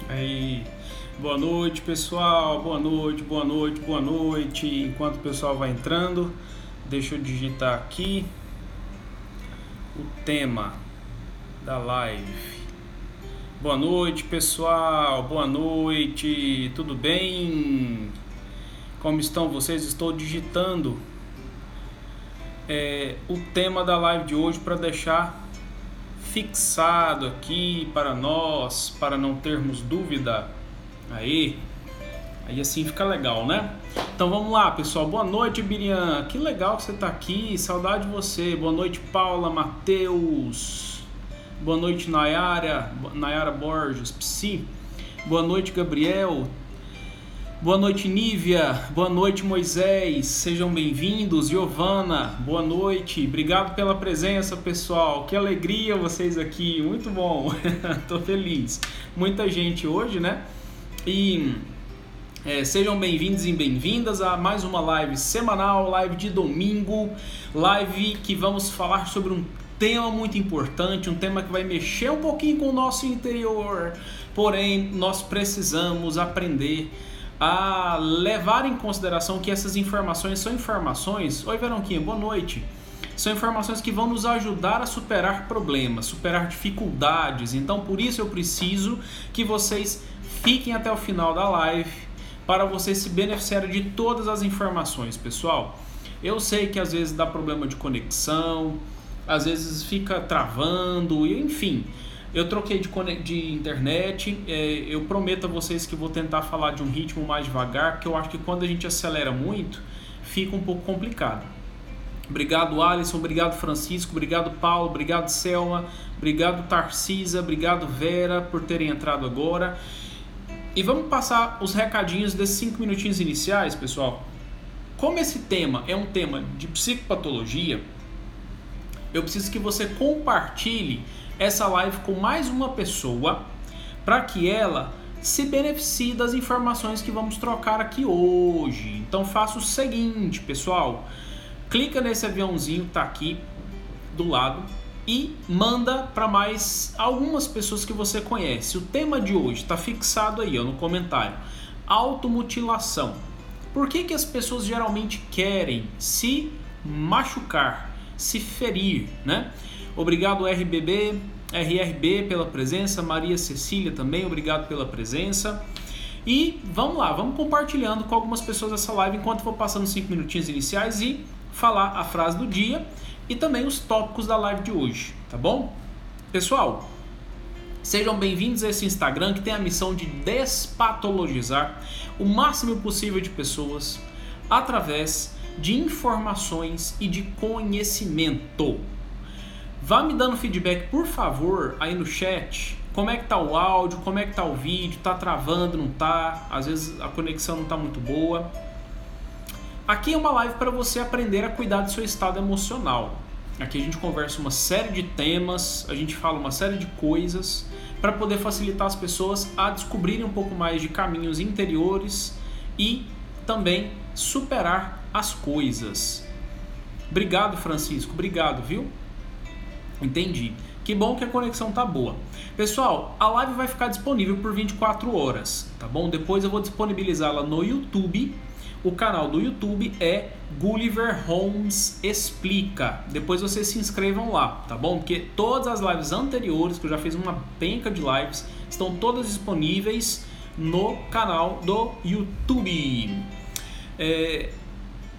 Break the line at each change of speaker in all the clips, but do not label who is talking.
Aí, boa noite pessoal, boa noite, boa noite, boa noite. Enquanto o pessoal vai entrando, deixa eu digitar aqui o tema da live. Boa noite pessoal, boa noite, tudo bem? Como estão vocês? Estou digitando o tema da live de hoje para deixar fixado aqui para nós, para não termos dúvida. Aí assim fica legal, né? Então vamos lá, pessoal. Boa noite, Birian. Que legal que você tá aqui. Saudade de você. Boa noite, Paula, Matheus. Boa noite, Nayara Borges, Psi. Boa noite, Gabriel. Boa noite, Nívia. Boa noite, Moisés. Sejam bem-vindos. Giovana, boa noite. Obrigado pela presença, pessoal. Que alegria vocês aqui. Muito bom. Tô feliz. Muita gente hoje, né? E sejam bem-vindos e bem-vindas a mais uma live semanal, live de domingo, live que vamos falar sobre um tema muito importante, um tema que vai mexer um pouquinho com o nosso interior, porém nós precisamos aprender a levar em consideração que essas informações são informações... Oi, Veronquinha, boa noite. São informações que vão nos ajudar a superar problemas, superar dificuldades. Então, por isso eu preciso que vocês fiquem até o final da live para vocês se beneficiarem de todas as informações, pessoal. Eu sei que às vezes dá problema de conexão, às vezes fica travando, enfim... Eu troquei de internet, eu prometo a vocês que vou tentar falar de um ritmo mais devagar, porque eu acho que quando a gente acelera muito, fica um pouco complicado. Obrigado, Alisson, obrigado, Francisco, obrigado, Paulo, obrigado, Selma, obrigado, Tarcisa, obrigado, Vera, por terem entrado agora. E vamos passar os recadinhos desses 5 minutinhos iniciais, pessoal. Como esse tema é um tema de psicopatologia, eu preciso que você compartilhe essa live com mais uma pessoa para que ela se beneficie das informações que vamos trocar aqui hoje. Então faça o seguinte, pessoal, clica nesse aviãozinho que está aqui do lado e manda para mais algumas pessoas que você conhece. O tema de hoje está fixado aí, no comentário: automutilação. Por que as pessoas geralmente querem se machucar, se ferir, né? Obrigado, RRB pela presença, Maria Cecília também, obrigado pela presença. E vamos lá, vamos compartilhando com algumas pessoas essa live enquanto eu vou passando os 5 minutinhos iniciais e falar a frase do dia e também os tópicos da live de hoje, tá bom? Pessoal, sejam bem-vindos a esse Instagram que tem a missão de despatologizar o máximo possível de pessoas através de informações e de conhecimento. Vá me dando feedback, por favor, aí no chat. Como é que tá o áudio, como é que tá o vídeo, tá travando, não tá? Às vezes a conexão não tá muito boa. Aqui é uma live para você aprender a cuidar do seu estado emocional. Aqui a gente conversa uma série de temas, a gente fala uma série de coisas para poder facilitar as pessoas a descobrirem um pouco mais de caminhos interiores e também superar as coisas. Obrigado, Francisco, obrigado, viu? Entendi. Que bom que a conexão tá boa. Pessoal, a live vai ficar disponível por 24 horas, tá bom? Depois eu vou disponibilizá-la no YouTube. O canal do YouTube é Gulliver Holmes Explica. Depois vocês se inscrevam lá, tá bom? Porque todas as lives anteriores, que eu já fiz uma penca de lives, estão todas disponíveis no canal do YouTube.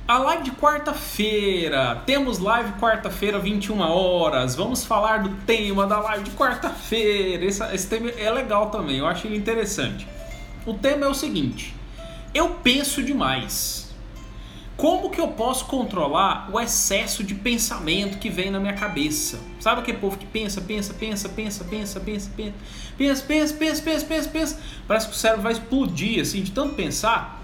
A live de quarta-feira, temos live quarta-feira, 21 horas, vamos falar do tema da live de quarta-feira. Esse tema é legal também, eu acho ele interessante. O tema é o seguinte: eu penso demais. Como que eu posso controlar o excesso de pensamento que vem na minha cabeça? Sabe aquele povo que pensa, parece que o cérebro vai explodir assim de tanto pensar?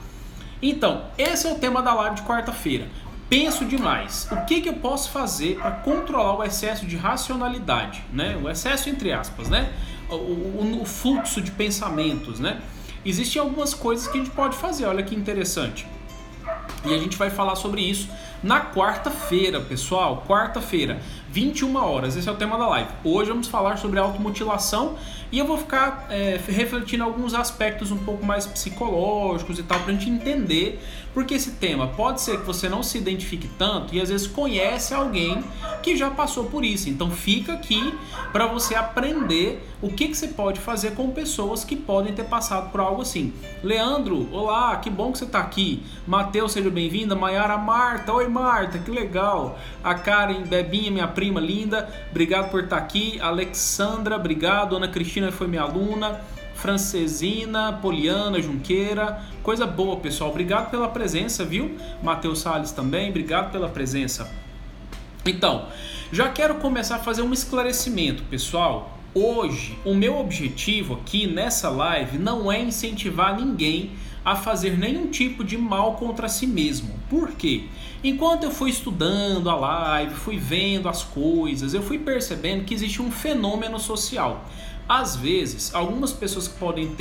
Então, esse é o tema da live de quarta-feira. Penso demais. O que eu posso fazer para controlar o excesso de racionalidade, né? O excesso entre aspas, né? O fluxo de pensamentos, né? Existem algumas coisas que a gente pode fazer, olha que interessante. E a gente vai falar sobre isso na quarta-feira, pessoal. Quarta-feira, 21 horas. Esse é o tema da live. Hoje vamos falar sobre automutilação E eu vou ficar refletindo alguns aspectos um pouco mais psicológicos e tal, pra gente entender, porque esse tema pode ser que você não se identifique tanto e às vezes conhece alguém que já passou por isso. Então fica aqui para você aprender o que você pode fazer com pessoas que podem ter passado por algo assim. Leandro, olá, que bom que você está aqui. Matheus, seja bem-vinda. Maiara, Marta, oi Marta, que legal. A Karen, Bebinha, minha prima linda, obrigado por estar aqui. Alexandra, obrigado. Ana Cristina foi minha aluna. Francesina, Poliana, Junqueira, coisa boa, pessoal. Obrigado pela presença, viu? Matheus Salles também, obrigado pela presença. Então, já quero começar a fazer um esclarecimento, pessoal. Hoje, o meu objetivo aqui nessa live não é incentivar ninguém a fazer nenhum tipo de mal contra si mesmo. Por quê? Enquanto eu fui estudando a live, fui vendo as coisas, eu fui percebendo que existe um fenômeno social. Às vezes, algumas pessoas que podem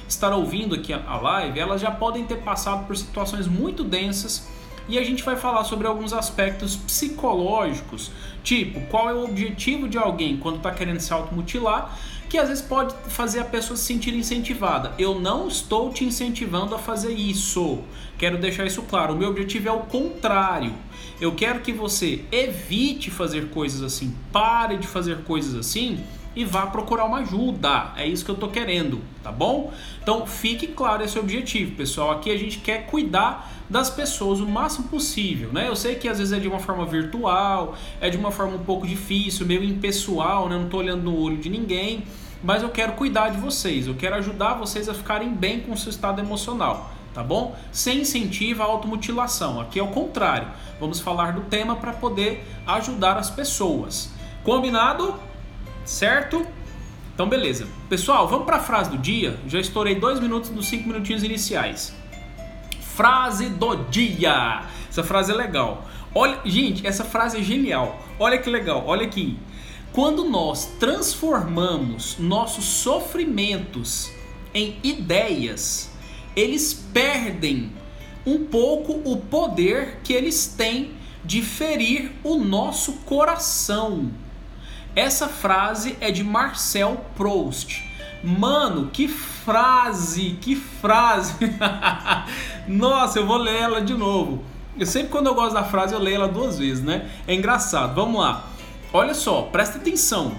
estar ouvindo aqui a live, elas já podem ter passado por situações muito densas e a gente vai falar sobre alguns aspectos psicológicos, tipo, qual é o objetivo de alguém quando está querendo se automutilar, que às vezes pode fazer a pessoa se sentir incentivada. Eu não estou te incentivando a fazer isso, quero deixar isso claro, o meu objetivo é o contrário. Eu quero que você evite fazer coisas assim, pare de fazer coisas assim, e vá procurar uma ajuda, é isso que eu tô querendo, tá bom? Então fique claro esse objetivo, pessoal, aqui a gente quer cuidar das pessoas o máximo possível, né? Eu sei que às vezes é de uma forma virtual, é de uma forma um pouco difícil, meio impessoal, né? Não tô olhando no olho de ninguém, mas eu quero cuidar de vocês, eu quero ajudar vocês a ficarem bem com o seu estado emocional, tá bom? Sem incentivo à automutilação, aqui é o contrário, vamos falar do tema para poder ajudar as pessoas, combinado? Certo? Então beleza. Pessoal, vamos para a frase do dia. Já estourei 2 minutos dos 5 minutinhos iniciais. Frase do dia. Essa frase é legal. Olha, gente, essa frase é genial. Olha que legal, olha aqui. Quando nós transformamos nossos sofrimentos em ideias, eles perdem um pouco o poder que eles têm de ferir o nosso coração. Essa frase é de Marcel Proust. Mano, que frase, que frase. Nossa, eu vou ler ela de novo. Eu sempre quando eu gosto da frase eu leio ela 2 vezes, né? É engraçado, vamos lá. Olha só, presta atenção.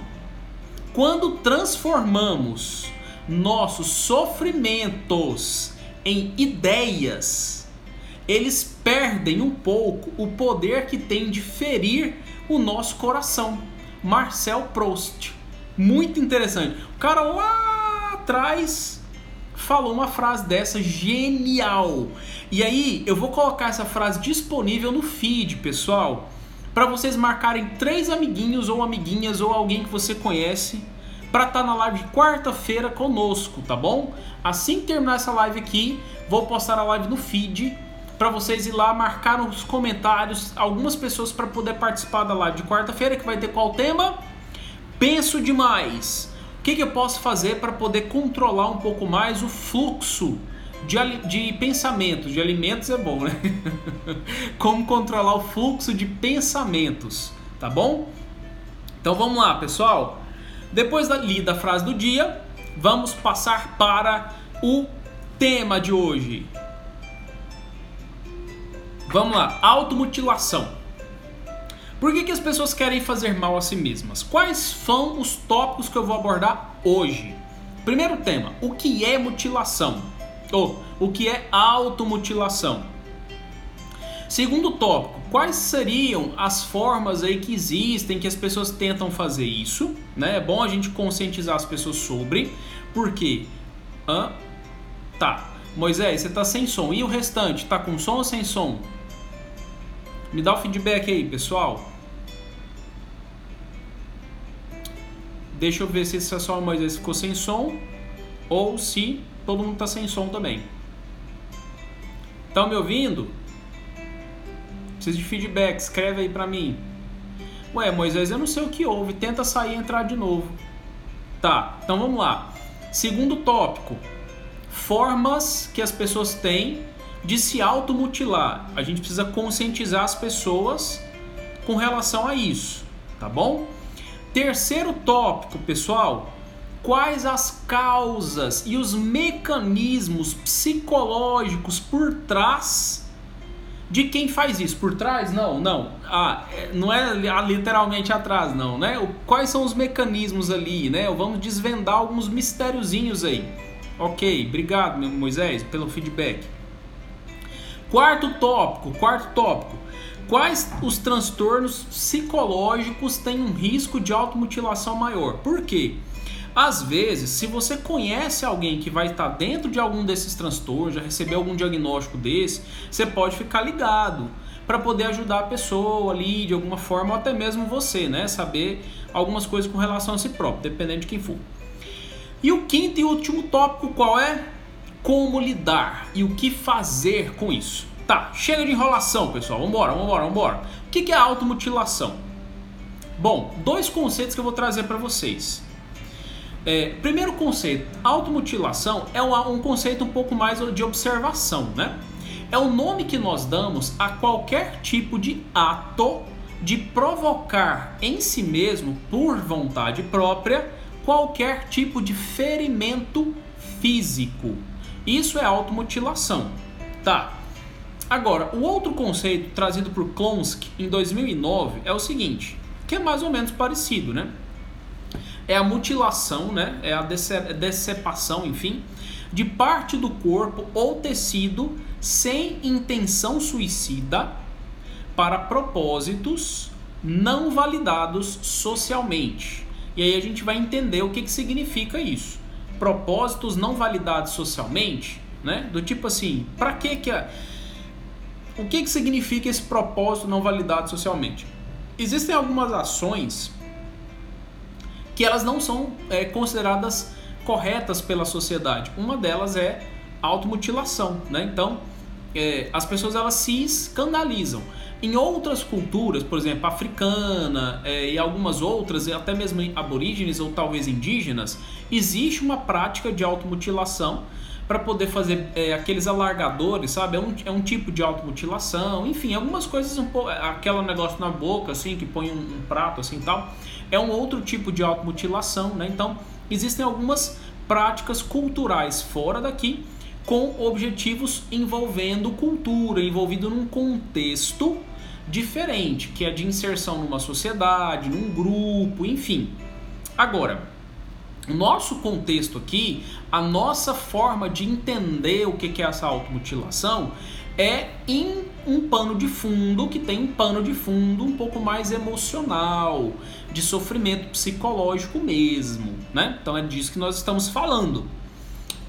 Quando transformamos nossos sofrimentos em ideias, eles perdem um pouco o poder que tem de ferir o nosso coração. Marcel Proust, muito interessante. O cara lá atrás falou uma frase dessa genial. E aí eu vou colocar essa frase disponível no feed, pessoal, para vocês marcarem 3 amiguinhos ou amiguinhas ou alguém que você conhece para estar na live de quarta-feira conosco, tá bom? Assim que terminar essa live aqui, vou postar a live no feed para vocês ir lá marcar nos comentários algumas pessoas para poder participar da live de quarta-feira, que vai ter qual tema? Penso demais. O que eu posso fazer para poder controlar um pouco mais o fluxo de pensamentos? De alimentos é bom, né? Como controlar o fluxo de pensamentos, tá bom? Então vamos lá, pessoal. Depois da frase do dia, vamos passar para o tema de hoje. Vamos lá, automutilação. Por que as pessoas querem fazer mal a si mesmas? Quais são os tópicos que eu vou abordar hoje? Primeiro tema, o que é mutilação? Ou o que é automutilação? Segundo tópico, quais seriam as formas aí que existem que as pessoas tentam fazer isso, né? É bom a gente conscientizar as pessoas sobre. Por quê? Tá, Moisés, você tá sem som. E o restante, tá com som ou sem som? Me dá o feedback aí, pessoal. Deixa eu ver se só o Moisés ficou sem som ou se todo mundo tá sem som também. Estão me ouvindo? Preciso de feedback, escreve aí pra mim. Ué, Moisés, eu não sei o que houve. Tenta sair e entrar de novo. Tá, então vamos lá. Segundo tópico. Formas que as pessoas têm de se automutilar. A gente precisa conscientizar as pessoas com relação a isso, tá bom? Terceiro tópico, pessoal, quais as causas e os mecanismos psicológicos por trás de quem faz isso. Por trás? Não. Não é literalmente atrás, não, né? Quais são os mecanismos ali, né? Vamos desvendar alguns mistériozinhos aí. Ok, obrigado, Moisés, pelo feedback. Quarto tópico. Quais os transtornos psicológicos têm um risco de automutilação maior? Por quê? Às vezes, se você conhece alguém que vai estar dentro de algum desses transtornos, já recebeu algum diagnóstico desse, você pode ficar ligado para poder ajudar a pessoa ali de alguma forma, ou até mesmo você, né? Saber algumas coisas com relação a si próprio, dependendo de quem for. E o quinto e último tópico qual é? Como lidar e o que fazer com isso. Tá, chega de enrolação, pessoal. Vambora. O que é a automutilação? Bom, 2 conceitos que eu vou trazer para vocês. Primeiro conceito, automutilação é um conceito um pouco mais de observação, né? É o nome que nós damos a qualquer tipo de ato de provocar em si mesmo, por vontade própria, qualquer tipo de ferimento físico. Isso é automutilação, tá? Agora, o outro conceito trazido por Klonsky em 2009 é o seguinte, que é mais ou menos parecido, né? É a mutilação, né? É a decepação, enfim, de parte do corpo ou tecido sem intenção suicida para propósitos não validados socialmente. E aí a gente vai entender o que significa isso. Propósitos não validados socialmente, né? Do tipo assim, para que o que significa esse propósito não validado socialmente? Existem algumas ações que elas não são consideradas corretas pela sociedade. Uma delas é a automutilação, né? Então, as pessoas elas se escandalizam. Em outras culturas, por exemplo, africana e algumas outras, até mesmo aborígenes ou talvez indígenas, existe uma prática de automutilação para poder fazer aqueles alargadores, sabe? É um tipo de automutilação, enfim, algumas coisas, aquele negócio na boca, assim, que põe um prato, assim, tal, é um outro tipo de automutilação, né? Então, existem algumas práticas culturais fora daqui, com objetivos envolvendo cultura, envolvido num contexto diferente, que é de inserção numa sociedade, num grupo, enfim. Agora, o nosso contexto aqui, a nossa forma de entender o que é essa automutilação é em um pano de fundo, que tem um pano de fundo um pouco mais emocional, de sofrimento psicológico mesmo, né? Então é disso que nós estamos falando.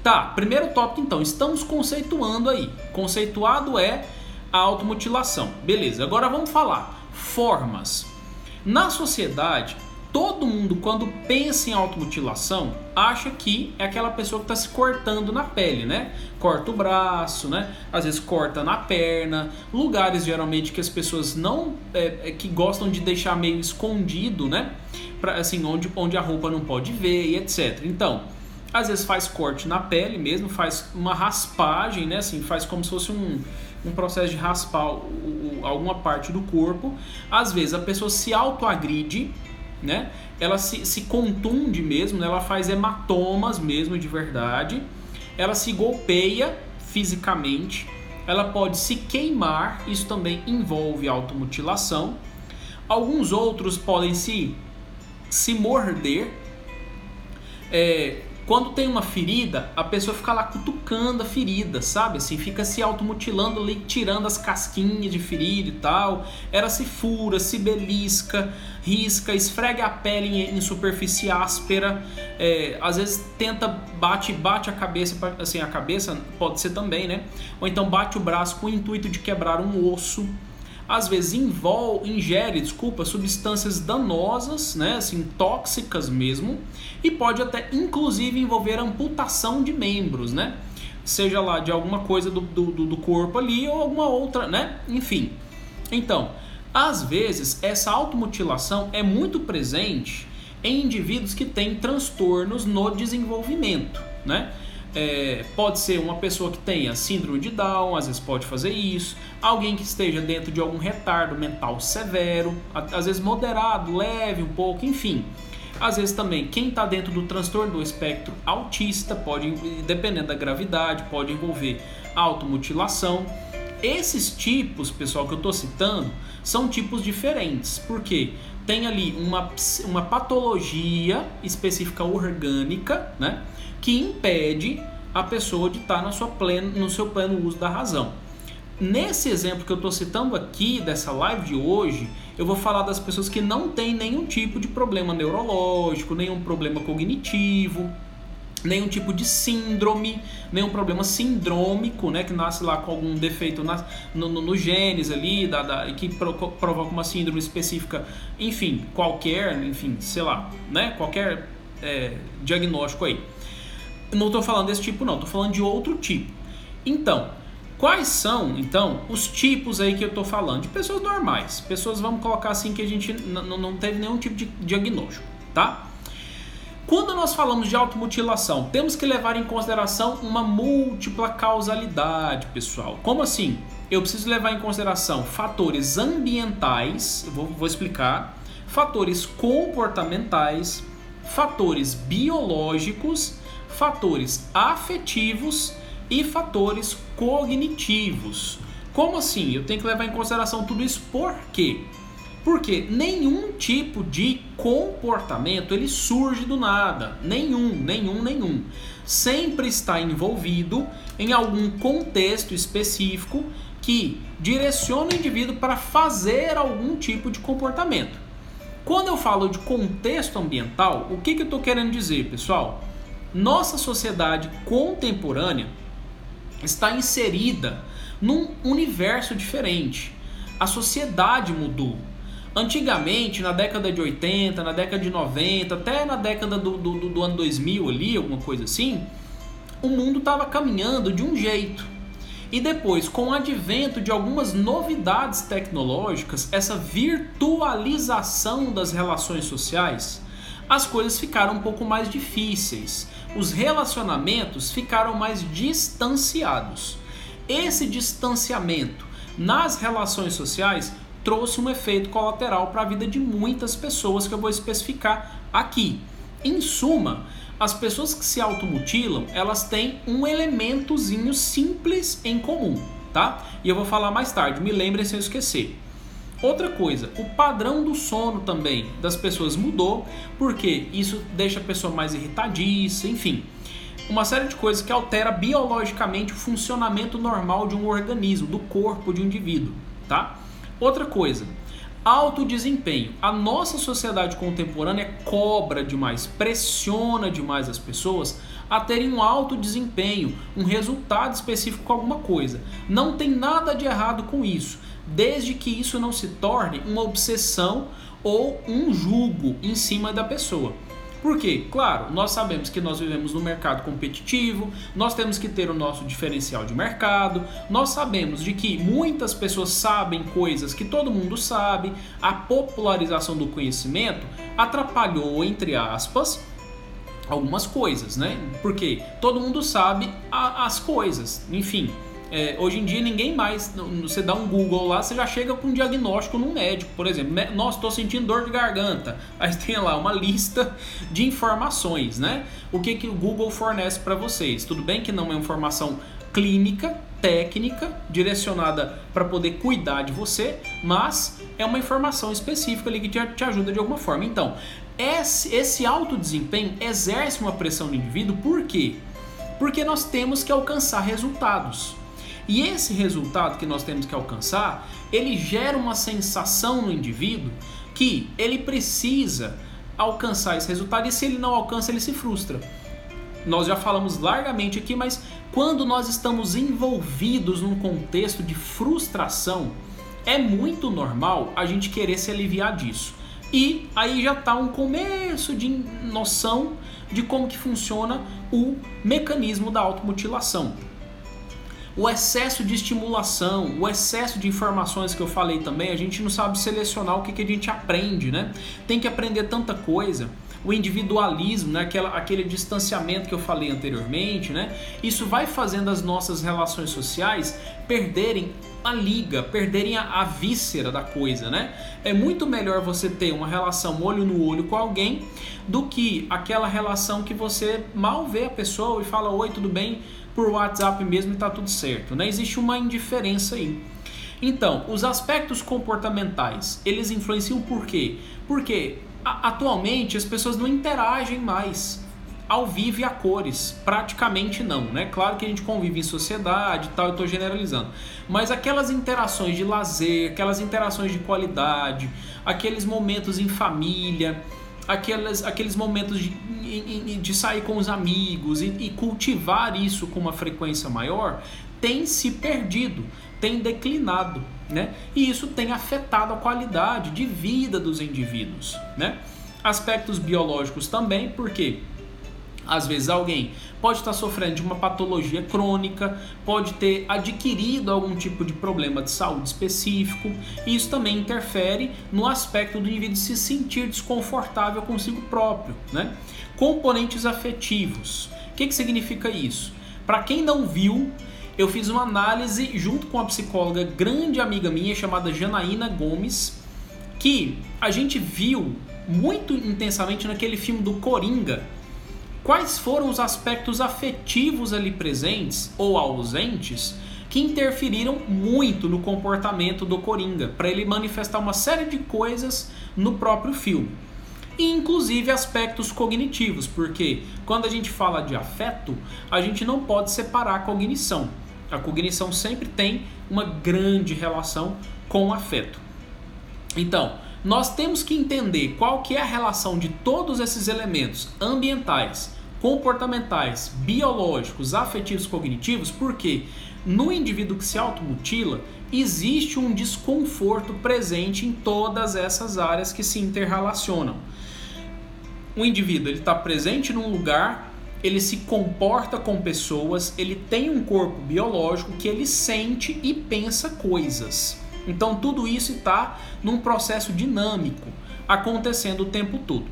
Tá, primeiro tópico então, estamos conceituando aí. Conceituado é a automutilação. Beleza, agora vamos falar formas. Na sociedade, todo mundo, quando pensa em automutilação, acha que é aquela pessoa que está se cortando na pele, né? Corta o braço, né? Às vezes corta na perna. Lugares, geralmente, que as pessoas não... que gostam de deixar meio escondido, né? Assim, onde a roupa não pode ver e etc. Então, às vezes faz corte na pele mesmo, faz uma raspagem, né? Assim, faz como se fosse um processo de raspar alguma parte do corpo. Às vezes a pessoa se autoagride, né? Ela se contunde mesmo, né? Ela faz hematomas mesmo de verdade, ela se golpeia fisicamente, ela pode se queimar, isso também envolve automutilação. Alguns outros podem se morder. Quando tem uma ferida, a pessoa fica lá cutucando a ferida, sabe? Assim, fica se automutilando ali, tirando as casquinhas de ferida e tal. Ela se fura, se belisca, risca, esfrega a pele em superfície áspera. Às vezes bate a cabeça, assim, a cabeça pode ser também, né? Ou então bate o braço com o intuito de quebrar um osso. Às vezes ingere substâncias danosas, né, assim, tóxicas mesmo, e pode até inclusive envolver amputação de membros, né, seja lá de alguma coisa do corpo ali ou alguma outra, né, enfim. Então, às vezes essa automutilação é muito presente em indivíduos que têm transtornos no desenvolvimento, né? Pode ser uma pessoa que tenha síndrome de Down, às vezes pode fazer isso, alguém que esteja dentro de algum retardo mental severo, às vezes moderado, leve um pouco, enfim. Às vezes também quem está dentro do transtorno do espectro autista pode, dependendo da gravidade, pode envolver automutilação. Esses tipos, pessoal, que eu estou citando, são tipos diferentes, porque tem ali uma patologia específica orgânica, né, que impede a pessoa de estar no seu pleno uso da razão. Nesse exemplo que eu estou citando aqui, dessa live de hoje, eu vou falar das pessoas que não têm nenhum tipo de problema neurológico, nenhum problema cognitivo, nenhum tipo de síndrome, nenhum problema sindrômico, né, que nasce lá com algum defeito no genes ali, que provoca uma síndrome específica, enfim, sei lá, né, qualquer diagnóstico aí. Não estou falando desse tipo não, estou falando de outro tipo. Então, quais são, então, os tipos aí que eu estou falando? De pessoas normais, pessoas, vamos colocar assim, que a gente não teve nenhum tipo de diagnóstico, tá? Quando nós falamos de automutilação, temos que levar em consideração uma múltipla causalidade, pessoal. Como assim? Eu preciso levar em consideração fatores ambientais, vou explicar, fatores comportamentais, fatores biológicos, fatores afetivos e fatores cognitivos. Como assim? Eu tenho que levar em consideração tudo isso por quê? Porque nenhum tipo de comportamento ele surge do nada. Nenhum. Sempre está envolvido em algum contexto específico que direciona o indivíduo para fazer algum tipo de comportamento. Quando eu falo de contexto ambiental, o que eu estou querendo dizer, pessoal? Nossa sociedade contemporânea está inserida num universo diferente. A sociedade mudou. Antigamente, na década de 80, na década de 90, até na década do ano 2000 ali, alguma coisa assim, o mundo estava caminhando de um jeito. E depois, com o advento de algumas novidades tecnológicas, essa virtualização das relações sociais, as coisas ficaram um pouco mais difíceis. Os relacionamentos ficaram mais distanciados. Esse distanciamento nas relações sociais trouxe um efeito colateral para a vida de muitas pessoas que eu vou especificar aqui. Em suma, as pessoas que se automutilam, elas têm um elementozinho simples em comum, tá? E eu vou falar mais tarde, me lembrem se eu esquecer. Outra coisa, o padrão do sono também das pessoas mudou, porque isso deixa a pessoa mais irritadiça, enfim. Uma série de coisas que altera biologicamente o funcionamento normal de um organismo, do corpo de um indivíduo, tá? Outra coisa, alto desempenho. A nossa sociedade contemporânea cobra demais, pressiona demais as pessoas a terem um alto desempenho, um resultado específico com alguma coisa. Não tem nada de errado com isso, desde que isso não se torne uma obsessão ou um jugo em cima da pessoa. Por quê? Claro, nós sabemos que nós vivemos num mercado competitivo, nós temos que ter o nosso diferencial de mercado, nós sabemos de que muitas pessoas sabem coisas que todo mundo sabe, a popularização do conhecimento atrapalhou, entre aspas, algumas coisas, né? Porque todo mundo sabe as coisas, enfim. Hoje em dia ninguém mais, você dá um Google lá, você já chega com um diagnóstico num médico, por exemplo, nossa, estou sentindo dor de garganta, aí tem lá uma lista de informações, né? O que o Google fornece para vocês? Tudo bem que não é informação clínica, técnica, direcionada para poder cuidar de você, mas é uma informação específica ali que te ajuda de alguma forma. Então, esse alto desempenho exerce uma pressão no indivíduo, por quê? Porque nós temos que alcançar resultados. E esse resultado que nós temos que alcançar, ele gera uma sensação no indivíduo que ele precisa alcançar esse resultado, e se ele não alcança, ele se frustra. Nós já falamos largamente aqui, mas quando nós estamos envolvidos num contexto de frustração, é muito normal a gente querer se aliviar disso. E aí já está um começo de noção de como que funciona o mecanismo da automutilação. O excesso de estimulação, o excesso de informações que eu falei também, a gente não sabe selecionar o que a gente aprende, né? Tem que aprender tanta coisa. o individualismo, né? Aquele distanciamento que eu falei anteriormente, né? Isso vai fazendo as nossas relações sociais perderem a liga, perderem a víscera da coisa, né? É muito melhor você ter uma relação olho no olho com alguém do que aquela relação que você mal vê a pessoa e fala oi, tudo bem, por WhatsApp mesmo e tá tudo certo, né? Existe uma indiferença aí. Então, os aspectos comportamentais, eles influenciam por quê? Porque atualmente as pessoas não interagem mais ao vivo e a cores, praticamente não, né? Claro que a gente convive em sociedade e tal, eu estou generalizando, mas aquelas interações de lazer, aquelas interações de qualidade, aqueles momentos em família, aqueles momentos de sair com os amigos e cultivar isso com uma frequência maior, tem se perdido, tem declinado, né? E isso tem afetado a qualidade de vida dos indivíduos, né? Aspectos biológicos também, porque às vezes alguém pode estar sofrendo de uma patologia crônica, pode ter adquirido algum tipo de problema de saúde específico, e isso também interfere no aspecto do indivíduo se sentir desconfortável consigo próprio, né? Componentes afetivos. O que significa isso? Para quem não viu, eu fiz uma análise junto com uma psicóloga grande amiga minha chamada Janaína Gomes, que a gente viu muito intensamente naquele filme do Coringa. Quais foram os aspectos afetivos ali presentes ou ausentes que interferiram muito no comportamento do Coringa, para ele manifestar uma série de coisas no próprio filme. E inclusive aspectos cognitivos, porque quando a gente fala de afeto, a gente não pode separar a cognição. A cognição sempre tem uma grande relação com o afeto. Então, nós temos que entender qual que é a relação de todos esses elementos ambientais, comportamentais, biológicos, afetivos, cognitivos, porque no indivíduo que se automutila, existe um desconforto presente em todas essas áreas que se interrelacionam. O indivíduo está presente num lugar, ele se comporta com pessoas, ele tem um corpo biológico que ele sente e pensa coisas. Então tudo isso está num processo dinâmico, acontecendo o tempo todo.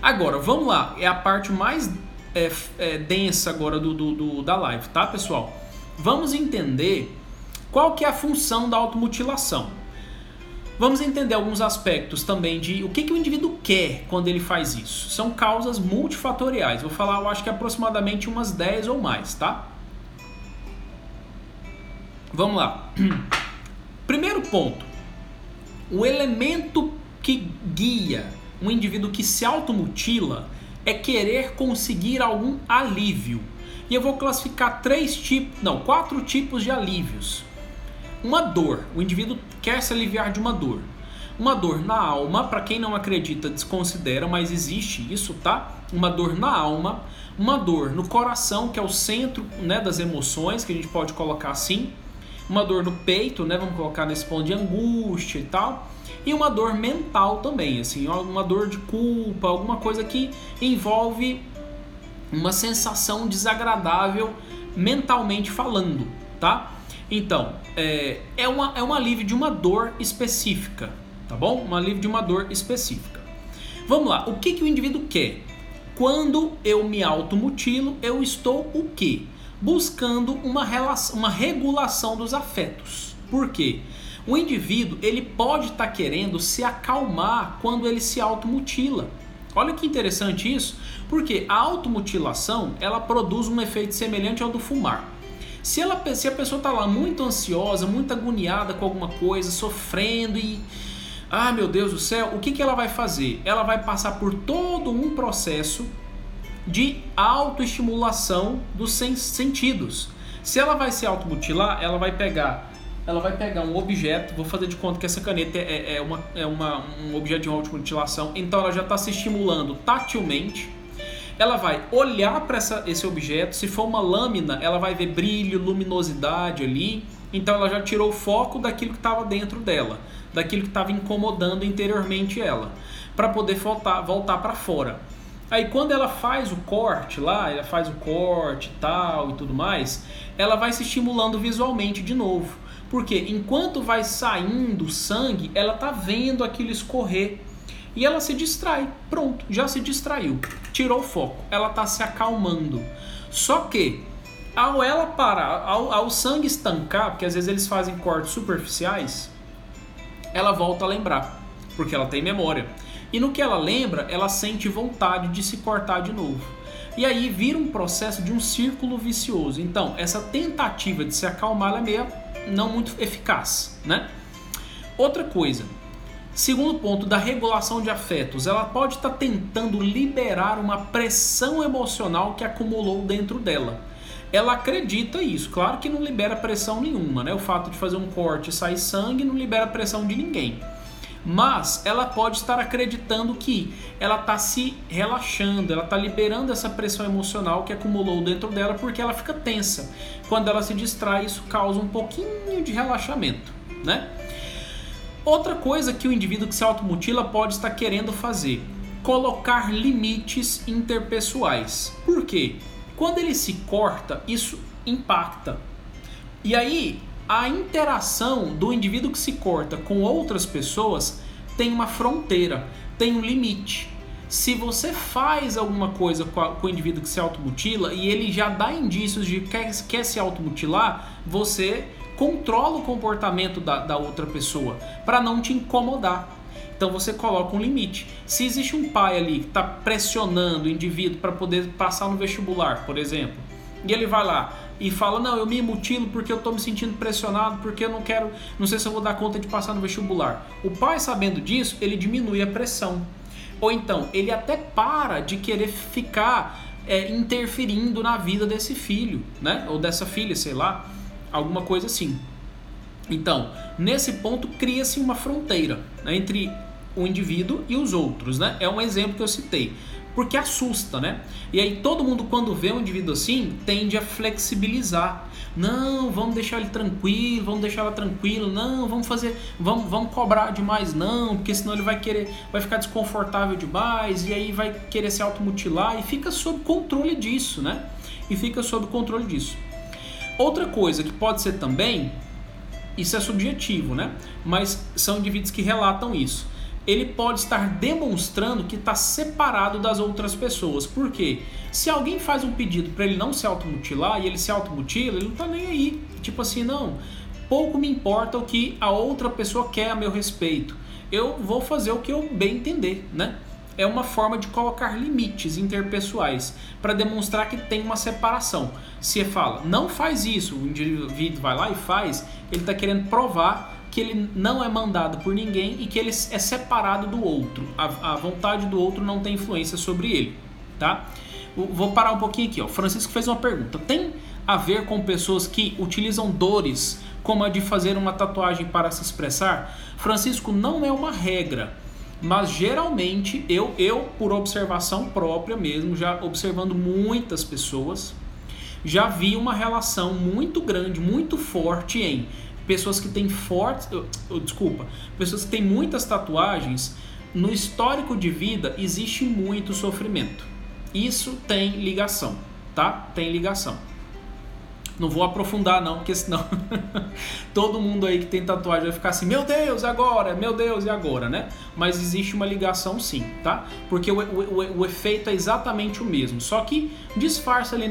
Agora, vamos lá, é a parte mais densa agora da live, tá, pessoal? Vamos entender qual que é a função da automutilação. Vamos entender alguns aspectos também de o que o indivíduo quer quando ele faz isso. São causas multifatoriais, vou falar, eu acho que aproximadamente umas 10 ou mais, tá? Vamos lá. Primeiro ponto, o elemento que guia um indivíduo que se automutila é querer conseguir algum alívio. E eu vou classificar 4 tipos de alívios. Uma dor, o indivíduo quer se aliviar de uma dor. Uma dor na alma, para quem não acredita, desconsidera, mas existe isso, tá? Uma dor na alma, uma dor no coração, que é o centro, né, das emoções, que a gente pode colocar assim. Uma dor no peito, né, vamos colocar nesse ponto de angústia e tal. E uma dor mental também, assim, uma dor de culpa, alguma coisa que envolve uma sensação desagradável mentalmente falando, tá? Então, é um alívio de uma dor específica, tá bom? Um alívio de uma dor específica. Vamos lá, o que o indivíduo quer? Quando eu me automutilo, eu estou o quê? Buscando uma regulação dos afetos. Por quê? O indivíduo, ele pode estar querendo se acalmar quando ele se automutila. Olha que interessante isso, porque a automutilação, ela produz um efeito semelhante ao do fumar. Se a pessoa está lá muito ansiosa, muito agoniada com alguma coisa, sofrendo e... ah, meu Deus do céu, o que ela vai fazer? Ela vai passar por todo um processo de autoestimulação dos sentidos. Se ela vai se automutilar, ela vai pegar um objeto, vou fazer de conta que essa caneta é um objeto de automutilação, então ela já está se estimulando tatilmente. Ela vai olhar para esse objeto, se for uma lâmina, ela vai ver brilho, luminosidade ali, então ela já tirou o foco daquilo que estava dentro dela, daquilo que estava incomodando interiormente ela, para poder voltar para fora. Aí quando ela faz o corte lá, ela faz o corte e tal e tudo mais, ela vai se estimulando visualmente de novo. Porque enquanto vai saindo o sangue, ela tá vendo aquilo escorrer. e ela se distrai. Pronto, já se distraiu, tirou o foco, ela está se acalmando. Só que ao ela parar, ao sangue estancar, porque às vezes eles fazem cortes superficiais, ela volta a lembrar, porque ela tem memória. E no que ela lembra, ela sente vontade de se cortar de novo. E aí vira um processo de um círculo vicioso. Então, essa tentativa de se acalmar ela é meio não muito eficaz, né? Outra coisa, segundo ponto da regulação de afetos, ela pode estar tentando liberar uma pressão emocional que acumulou dentro dela. Ela acredita isso, claro que não libera pressão nenhuma, né? O fato de fazer um corte e sair sangue não libera pressão de ninguém. Mas ela pode estar acreditando que ela está se relaxando, ela está liberando essa pressão emocional que acumulou dentro dela porque ela fica tensa. Quando ela se distrai, isso causa um pouquinho de relaxamento, né? Outra coisa que o indivíduo que se automutila pode estar querendo fazer: colocar limites interpessoais. Por quê? Quando ele se corta, isso impacta. E aí, a interação do indivíduo que se corta com outras pessoas tem uma fronteira, tem um limite. Se você faz alguma coisa com o indivíduo que se automutila e ele já dá indícios de que quer se automutilar, você controla o comportamento da outra pessoa para não te incomodar. Então você coloca um limite. Se existe um pai ali que está pressionando o indivíduo para poder passar no vestibular, por exemplo, e ele vai lá e fala: não, eu me mutilo porque eu estou me sentindo pressionado, porque eu não sei se eu vou dar conta de passar no vestibular. O pai, sabendo disso, ele diminui a pressão. Ou então, ele até para de querer ficar interferindo na vida desse filho, né? Ou dessa filha, sei lá, alguma coisa assim. Então, nesse ponto, cria-se uma fronteira, né, entre o indivíduo e os outros, né? É um exemplo que eu citei. Porque assusta, né? E aí todo mundo, quando vê um indivíduo assim, tende a flexibilizar. Não, vamos deixar ele tranquilo, vamos deixar ela tranquila. Não, vamos cobrar demais, não, porque senão ele vai ficar desconfortável demais e aí vai querer se automutilar e fica sob controle disso, né? Outra coisa que pode ser também, isso é subjetivo, né? Mas são indivíduos que relatam isso. Ele pode estar demonstrando que está separado das outras pessoas. Por quê? Se alguém faz um pedido para ele não se automutilar e ele se automutila, ele não está nem aí. Tipo assim, não, pouco me importa o que a outra pessoa quer a meu respeito. Eu vou fazer o que eu bem entender, né? É uma forma de colocar limites interpessoais para demonstrar que tem uma separação. Se fala, não faz isso, o indivíduo vai lá e faz, ele está querendo provar que ele não é mandado por ninguém e que ele é separado do outro. A vontade do outro não tem influência sobre ele, tá? Vou parar um pouquinho aqui, ó. Francisco fez uma pergunta. Tem a ver com pessoas que utilizam dores como a de fazer uma tatuagem para se expressar? Francisco, não é uma regra, mas geralmente eu por observação própria mesmo, já observando muitas pessoas, já vi uma relação muito grande, muito forte em pessoas que têm pessoas que têm muitas tatuagens. No histórico de vida existe muito sofrimento. Isso tem ligação, tá? Tem ligação. Não vou aprofundar não, porque senão todo mundo aí que tem tatuagem vai ficar assim: meu Deus, agora, meu Deus, e agora, né? Mas existe uma ligação sim, tá? Porque o efeito é exatamente o mesmo, só que disfarça ali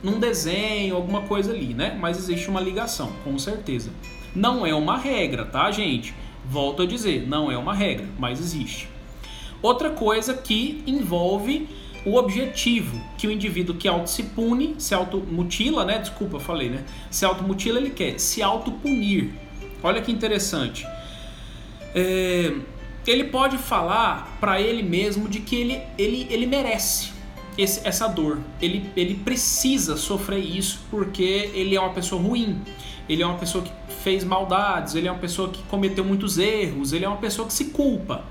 num desenho, alguma coisa ali, né? Mas existe uma ligação, com certeza. Não é uma regra, tá, gente? Volto a dizer, não é uma regra, mas existe. Outra coisa que envolve o objetivo, que o indivíduo que se pune, se automutila, né? Desculpa, eu falei, né? Se automutila, ele quer se autopunir. Olha que interessante. Ele pode falar para ele mesmo de que ele merece essa dor. Ele precisa sofrer isso porque ele é uma pessoa ruim. Ele é uma pessoa que fez maldades, ele é uma pessoa que cometeu muitos erros, ele é uma pessoa que se culpa.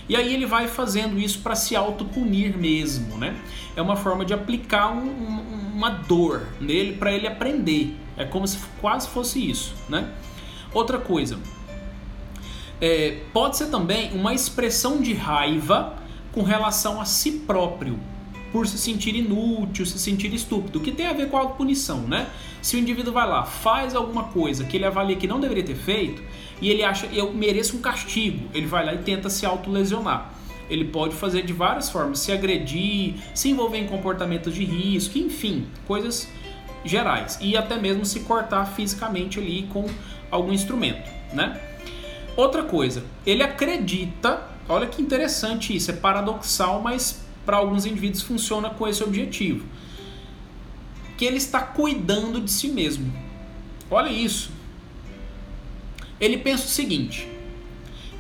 E aí ele vai fazendo isso para se autopunir mesmo, né? É uma forma de aplicar uma dor nele para ele aprender. É como se quase fosse isso, né? Outra coisa, pode ser também uma expressão de raiva com relação a si próprio. por se sentir inútil, se sentir estúpido, o que tem a ver com a autopunição, né? Se o indivíduo vai lá, faz alguma coisa que ele avalia que não deveria ter feito, e ele acha, eu mereço um castigo, ele vai lá e tenta se autolesionar. Ele pode fazer de várias formas, se agredir, se envolver em comportamentos de risco, enfim, coisas gerais. E até mesmo se cortar fisicamente ali com algum instrumento, né? Outra coisa, ele acredita, olha que interessante isso, é paradoxal, mas para alguns indivíduos funciona com esse objetivo, que ele está cuidando de si mesmo. Olha isso. Ele pensa o seguinte: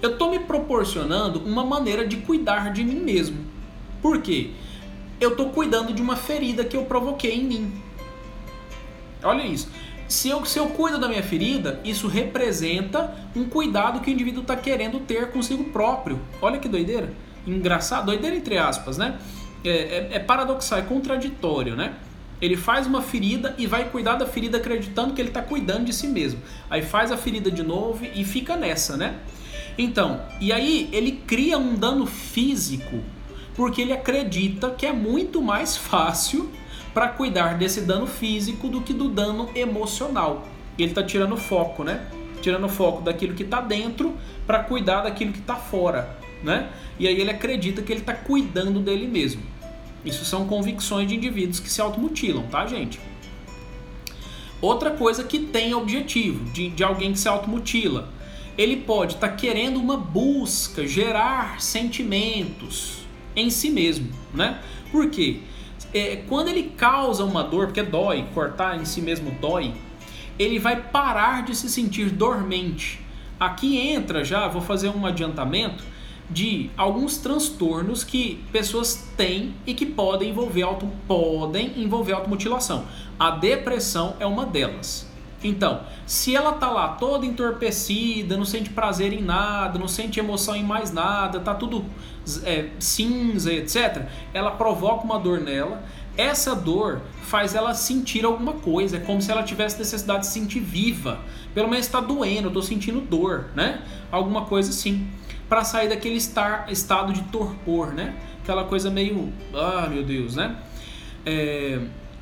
eu estou me proporcionando uma maneira de cuidar de mim mesmo. Por quê? Eu estou cuidando de uma ferida que eu provoquei em mim. Olha isso. Se eu cuido da minha ferida, isso representa um cuidado que o indivíduo está querendo ter consigo próprio. Olha que doideira. Engraçado, doideira entre aspas, né? É paradoxal, é contraditório, né? Ele faz uma ferida e vai cuidar da ferida acreditando que ele está cuidando de si mesmo. Aí faz a ferida de novo e fica nessa, né? Então, e aí ele cria um dano físico porque ele acredita que é muito mais fácil para cuidar desse dano físico do que do dano emocional. Ele está tirando foco, né? Tirando foco daquilo que está dentro para cuidar daquilo que está fora, né? E aí ele acredita que ele está cuidando dele mesmo. Isso são convicções de indivíduos que se automutilam, tá, gente? Outra coisa que tem objetivo de alguém que se automutila, ele pode estar querendo uma busca, gerar sentimentos em si mesmo, né? Por quê? Quando ele causa uma dor, porque dói, cortar em si mesmo dói, ele vai parar de se sentir dormente. Aqui entra já, vou fazer um adiantamento, de alguns transtornos que pessoas têm e que podem envolver automutilação. A depressão é uma delas. Então, se ela tá lá toda entorpecida, não sente prazer em nada, não sente emoção em mais nada, tá tudo cinza, etc., ela provoca uma dor nela. Essa dor faz ela sentir alguma coisa, é como se ela tivesse necessidade de se sentir viva. Pelo menos está doendo, eu tô sentindo dor, né? Alguma coisa assim, para sair daquele estado de torpor, né? Aquela coisa meio, meu Deus, né?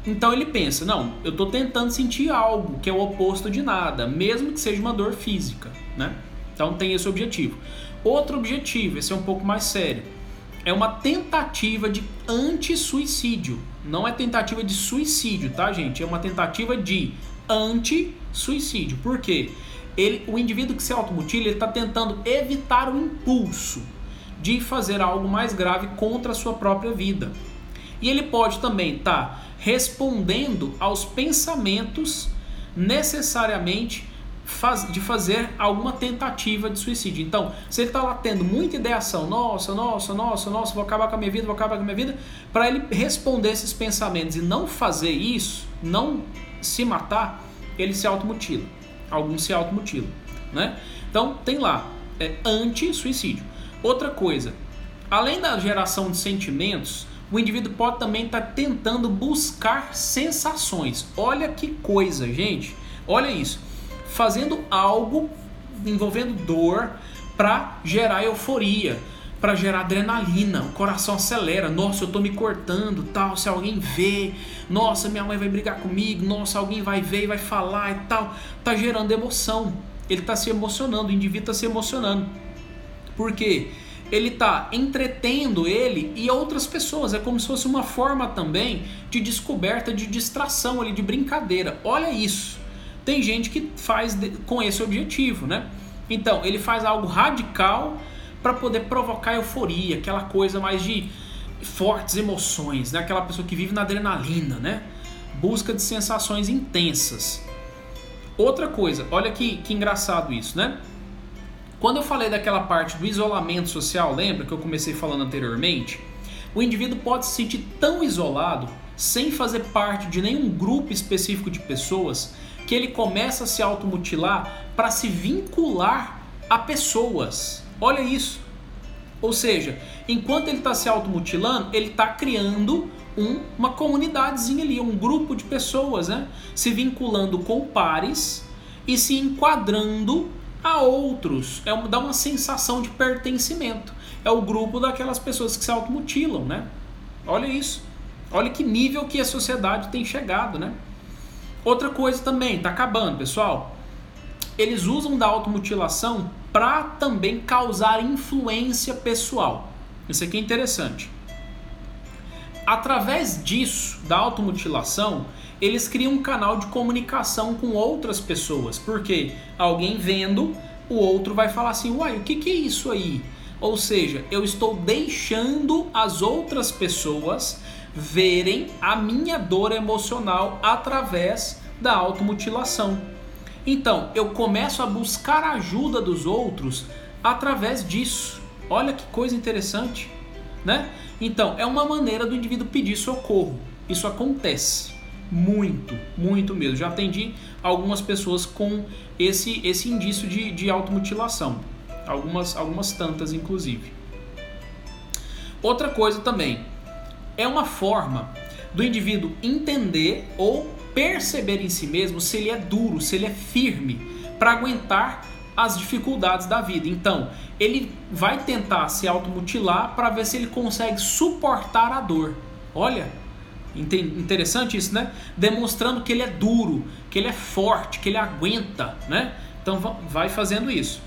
Então ele pensa, não, eu estou tentando sentir algo que é o oposto de nada, mesmo que seja uma dor física, né? Então tem esse objetivo. Outro objetivo, esse é um pouco mais sério, é uma tentativa de anti-suicídio. Não é tentativa de suicídio, tá, gente? É uma tentativa de anti-suicídio. Por quê? O indivíduo que se automutila, ele está tentando evitar o impulso de fazer algo mais grave contra a sua própria vida. E ele pode também estar respondendo aos pensamentos necessariamente de fazer alguma tentativa de suicídio. Então, se ele está lá tendo muita ideação, nossa, vou acabar com a minha vida, para ele responder esses pensamentos e não fazer isso, não se matar, ele se automutila. Alguns se automutilam, né? Então, tem lá, anti-suicídio. Outra coisa, além da geração de sentimentos, o indivíduo pode também estar tentando buscar sensações. Olha que coisa, gente. Olha isso. Fazendo algo envolvendo dor para gerar euforia, para gerar adrenalina. O coração acelera. Nossa, eu estou me cortando, tal. Se alguém vê, nossa, minha mãe vai brigar comigo. Nossa, alguém vai ver e vai falar e tal. Tá gerando emoção. Ele está se emocionando. O indivíduo está se emocionando. Por quê? Ele está entretendo ele e outras pessoas. É como se fosse uma forma também de descoberta, de distração ali, de brincadeira. Olha isso. Tem gente que faz com esse objetivo, né? Então, ele faz algo radical para poder provocar euforia, aquela coisa mais de fortes emoções, né? Aquela pessoa que vive na adrenalina, né? Busca de sensações intensas. Outra coisa, olha que engraçado isso, né? Quando eu falei daquela parte do isolamento social, lembra que eu comecei falando anteriormente? O indivíduo pode se sentir tão isolado, sem fazer parte de nenhum grupo específico de pessoas, que ele começa a se automutilar para se vincular a pessoas. Olha isso. Ou seja, enquanto ele está se automutilando, ele está criando uma comunidadezinha ali, um grupo de pessoas, né? Se vinculando com pares e se enquadrando a outros. Dá uma sensação de pertencimento. É o grupo daquelas pessoas que se automutilam, né? Olha isso. Olha que nível que a sociedade tem chegado, né? Outra coisa também, tá acabando, pessoal. Eles usam da automutilação para também causar influência pessoal. Isso aqui é interessante. Através disso, da automutilação, eles criam um canal de comunicação com outras pessoas. Porque alguém vendo, o outro vai falar assim, uai, o que é isso aí? Ou seja, eu estou deixando as outras pessoas verem a minha dor emocional através da automutilação. Então, eu começo a buscar a ajuda dos outros através disso. Olha que coisa interessante, né? Então, é uma maneira do indivíduo pedir socorro. Isso acontece muito, muito mesmo. Já atendi algumas pessoas com esse indício de automutilação. Algumas tantas, inclusive. Outra coisa também, é uma forma do indivíduo entender ou perceber em si mesmo se ele é duro, se ele é firme para aguentar as dificuldades da vida. Então, ele vai tentar se automutilar para ver se ele consegue suportar a dor. Olha, interessante isso, né? Demonstrando que ele é duro, que ele é forte, que ele aguenta, né? Então, vai fazendo isso.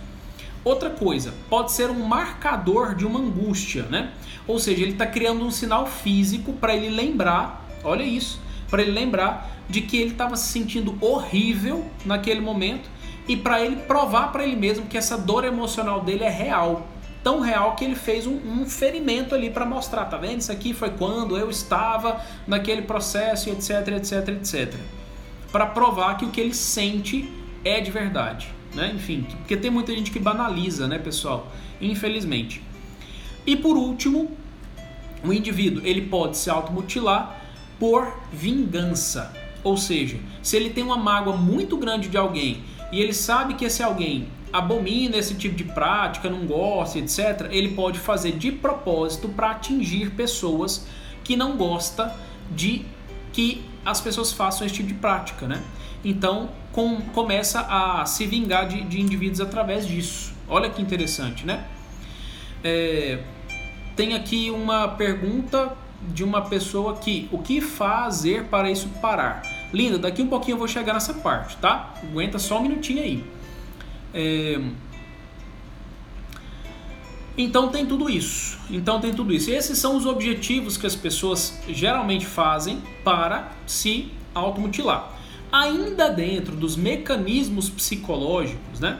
Outra coisa, pode ser um marcador de uma angústia, né? Ou seja, ele está criando um sinal físico para ele lembrar, olha isso, para ele lembrar de que ele estava se sentindo horrível naquele momento e para ele provar para ele mesmo que essa dor emocional dele é real. Tão real que ele fez um ferimento ali para mostrar, tá vendo? Isso aqui foi quando eu estava naquele processo, etc, etc, etc. Para provar que o que ele sente é de verdade, né? Enfim, porque tem muita gente que banaliza, né, pessoal? Infelizmente. E por último, o indivíduo ele pode se automutilar por vingança. Ou seja, se ele tem uma mágoa muito grande de alguém e ele sabe que esse alguém abomina esse tipo de prática, não gosta, etc., ele pode fazer de propósito para atingir pessoas que não gostam de que as pessoas façam esse tipo de prática, né? Então, começa a se vingar de indivíduos através disso. Olha que interessante, né? Tem aqui uma pergunta de uma pessoa que o que fazer para isso parar? Linda, daqui um pouquinho eu vou chegar nessa parte, tá? Aguenta só um minutinho aí. Então tem tudo isso. Esses são os objetivos que as pessoas geralmente fazem para se automutilar. Ainda dentro dos mecanismos psicológicos, né?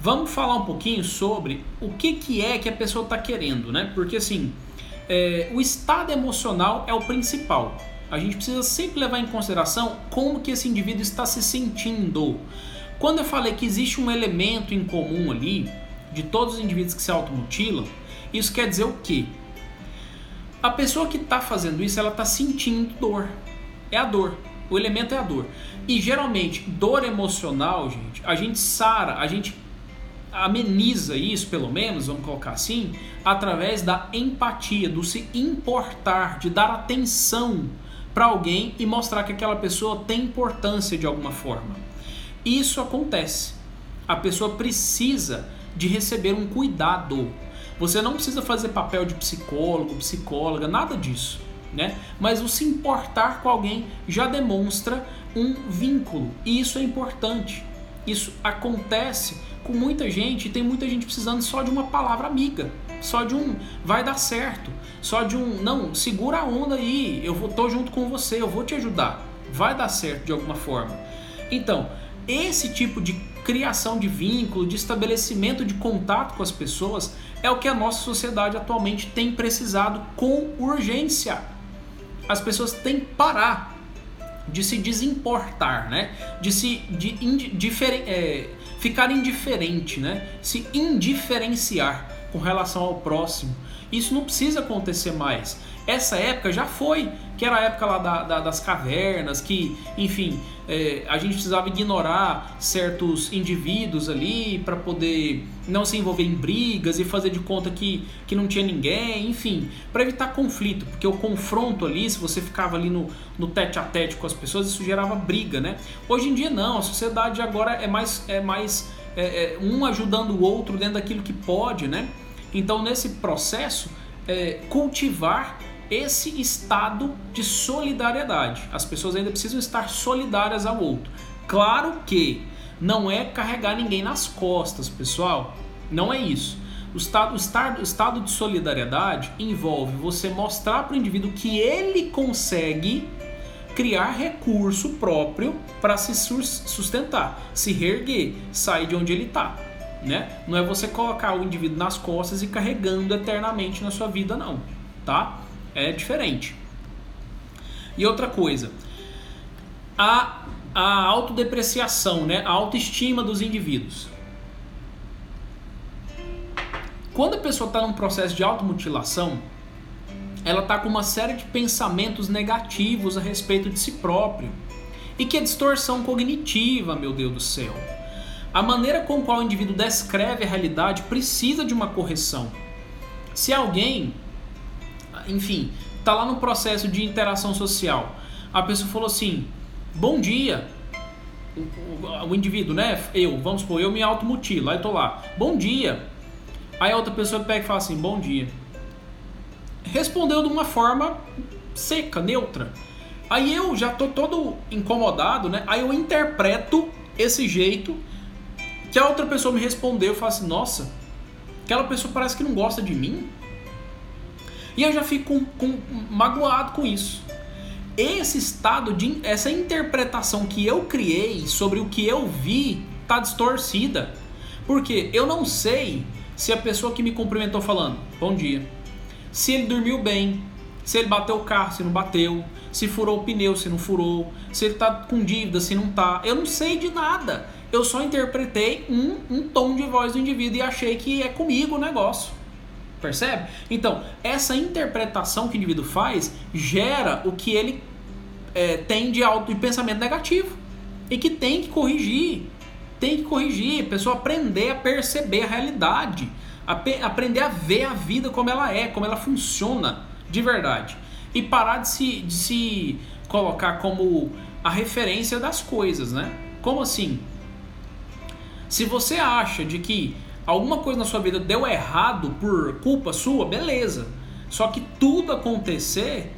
Vamos falar um pouquinho sobre o que é que a pessoa está querendo, né? Porque assim, o estado emocional é o principal. A gente precisa sempre levar em consideração como que esse indivíduo está se sentindo. Quando eu falei que existe um elemento em comum ali, de todos os indivíduos que se automutilam, isso quer dizer o quê? A pessoa que está fazendo isso, ela está sentindo dor. É a dor. O elemento é a dor. E geralmente, dor emocional, gente, a gente sara, a gente ameniza isso, pelo menos, vamos colocar assim, através da empatia, do se importar, de dar atenção para alguém e mostrar que aquela pessoa tem importância de alguma forma. Isso acontece. A pessoa precisa de receber um cuidado. Você não precisa fazer papel de psicólogo, psicóloga, nada disso, né? Mas o se importar com alguém já demonstra um vínculo. E isso é importante. Isso acontece com muita gente e tem muita gente precisando só de uma palavra amiga. Só de um vai dar certo. Só de um não, segura a onda aí, tô junto com você, eu vou te ajudar. Vai dar certo de alguma forma. Então, esse tipo de criação de vínculo, de estabelecimento de contato com as pessoas é o que a nossa sociedade atualmente tem precisado com urgência. As pessoas têm que parar de se desimportar, né? Ficar indiferente, né? Se indiferenciar com relação ao próximo. Isso não precisa acontecer mais. Essa época já foi, que era a época lá das cavernas, que, enfim, a gente precisava ignorar certos indivíduos ali para poder não se envolver em brigas e fazer de conta que não tinha ninguém, enfim, para evitar conflito, porque o confronto ali, se você ficava ali no tete a tete com as pessoas, isso gerava briga, né? Hoje em dia não, a sociedade agora é mais um ajudando o outro dentro daquilo que pode, né? Então nesse processo, cultivar esse estado de solidariedade. As pessoas ainda precisam estar solidárias ao outro. Claro que não é carregar ninguém nas costas, pessoal. Não é isso. O estado de solidariedade envolve você mostrar para o indivíduo que ele consegue criar recurso próprio para se sustentar, se reerguer, sair de onde ele está, né? Não é você colocar o indivíduo nas costas e carregando eternamente na sua vida, não, tá? É diferente. E outra coisa, a autodepreciação, né? A autoestima dos indivíduos. Quando a pessoa está num processo de automutilação, ela está com uma série de pensamentos negativos a respeito de si próprio. E que é distorção cognitiva, meu Deus do céu. A maneira com qual o indivíduo descreve a realidade precisa de uma correção. Se alguém, enfim, está lá no processo de interação social, a pessoa falou assim, bom dia, o indivíduo, né? Vamos supor, eu me automutilo, aí eu tô lá, bom dia. Aí a outra pessoa pega e fala assim, bom dia. Respondeu de uma forma seca, neutra. Aí eu já tô todo incomodado, né? Aí eu interpreto esse jeito que a outra pessoa me respondeu e falo assim, nossa, aquela pessoa parece que não gosta de mim. E eu já fico magoado com isso. Esse estado essa interpretação que eu criei sobre o que eu vi tá distorcida. Porque eu não sei se a pessoa que me cumprimentou falando, bom dia, se ele dormiu bem, se ele bateu o carro, se não bateu, se furou o pneu, se não furou, se ele tá com dívida, se não tá. Eu não sei de nada. Eu só interpretei um tom de voz do indivíduo e achei que é comigo o negócio. Percebe? Então, essa interpretação que o indivíduo faz gera o que ele tem de pensamento negativo. E que tem que corrigir. Tem que corrigir. A pessoa aprender a perceber a realidade. Aprender a ver a vida como ela é, como ela funciona de verdade. E parar de se colocar como a referência das coisas, né? Como assim? Se você acha de que alguma coisa na sua vida deu errado por culpa sua, beleza. Só que tudo acontecer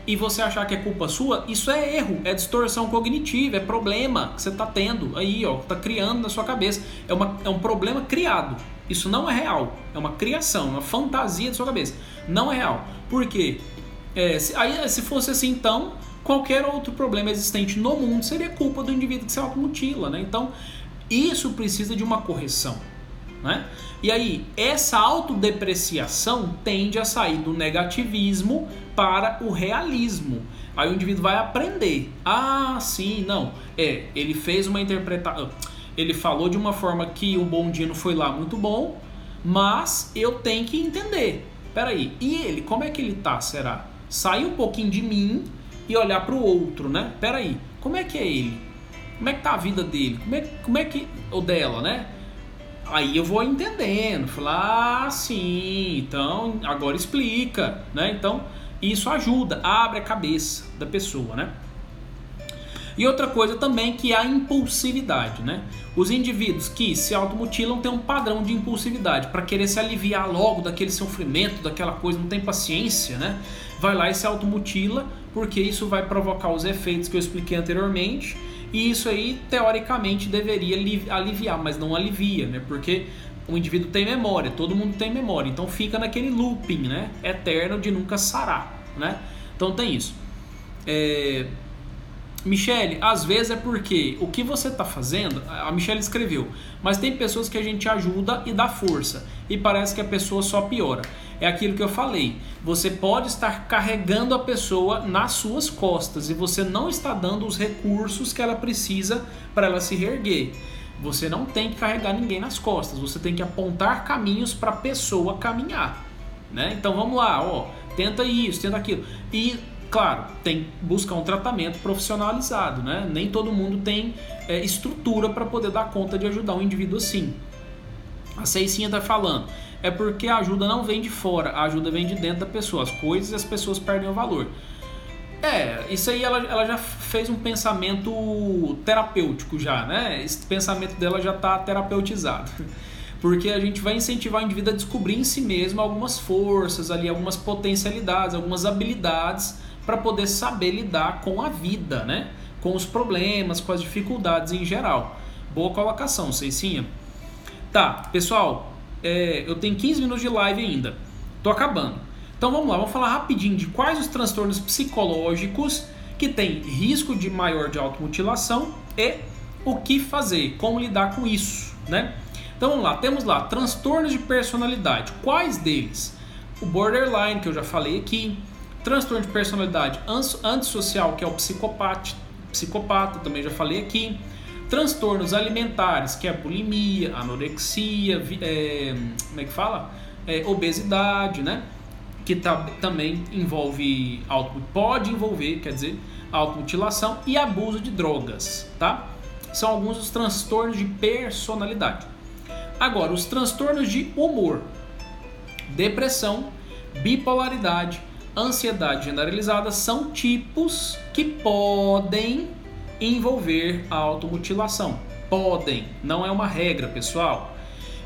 e você achar que é culpa sua, isso é erro, é distorção cognitiva, é problema que você está tendo aí, ó, está criando na sua cabeça. É um problema criado. Isso não é real, é uma criação, uma fantasia da sua cabeça. Não é real. Por quê? Se fosse assim, então, qualquer outro problema existente no mundo seria culpa do indivíduo que se automutila, né? Então, isso precisa de uma correção, né? E aí, essa autodepreciação tende a sair do negativismo para o realismo. Aí o indivíduo vai aprender. Ah, sim, não. Ele fez uma interpretação. Ele falou de uma forma que o bom dia não foi lá muito bom, mas eu tenho que entender. Peraí, e ele? Como é que ele tá, será? Sair um pouquinho de mim e olhar para o outro, né? Peraí, como é que é ele? Como é que tá a vida dele? Como é que... ou dela, né? Aí eu vou entendendo, falar, sim, então agora explica, né? Então isso ajuda, abre a cabeça da pessoa, né? E outra coisa também que é a impulsividade, né? Os indivíduos que se automutilam têm um padrão de impulsividade para querer se aliviar logo daquele sofrimento, daquela coisa, não tem paciência, né? Vai lá e se automutila porque isso vai provocar os efeitos que eu expliquei anteriormente. E isso aí, teoricamente, deveria aliviar, mas não alivia, né? Porque o indivíduo tem memória, todo mundo tem memória. Então fica naquele looping, né? Eterno de nunca sarar, né? Então tem isso. Michele, às vezes é porque o que você está fazendo, a Michele escreveu, mas tem pessoas que a gente ajuda e dá força, e parece que a pessoa só piora. É aquilo que eu falei, você pode estar carregando a pessoa nas suas costas e você não está dando os recursos que ela precisa para ela se reerguer. Você não tem que carregar ninguém nas costas, você tem que apontar caminhos para a pessoa caminhar, né? Então vamos lá, ó, tenta isso, tenta aquilo. E claro, tem que buscar um tratamento profissionalizado, né? Nem todo mundo tem estrutura para poder dar conta de ajudar um indivíduo assim. A Ceicinha está falando, é porque a ajuda não vem de fora, a ajuda vem de dentro da pessoa, as coisas e as pessoas perdem o valor. Isso aí ela já fez um pensamento terapêutico já, né? Esse pensamento dela já está terapeutizado. Porque a gente vai incentivar o indivíduo a descobrir em si mesmo algumas forças, ali, algumas potencialidades, algumas habilidades para poder saber lidar com a vida, né? Com os problemas, com as dificuldades em geral. Boa colocação, Ceicinha. Tá, pessoal, eu tenho 15 minutos de live ainda. Tô acabando. Então vamos lá, vamos falar rapidinho de quais os transtornos psicológicos que têm risco de maior de automutilação e o que fazer, como lidar com isso, né? Então vamos lá, temos lá transtornos de personalidade. Quais deles? O borderline, que eu já falei aqui. Transtorno de personalidade antissocial, que é o psicopata, também já falei aqui. Transtornos alimentares, que é a bulimia, anorexia, obesidade, né? Que também pode envolver, automutilação e abuso de drogas, tá? São alguns dos transtornos de personalidade. Agora, os transtornos de humor, depressão, bipolaridade, ansiedade generalizada são tipos que podem envolver a automutilação. Podem, não é uma regra, pessoal.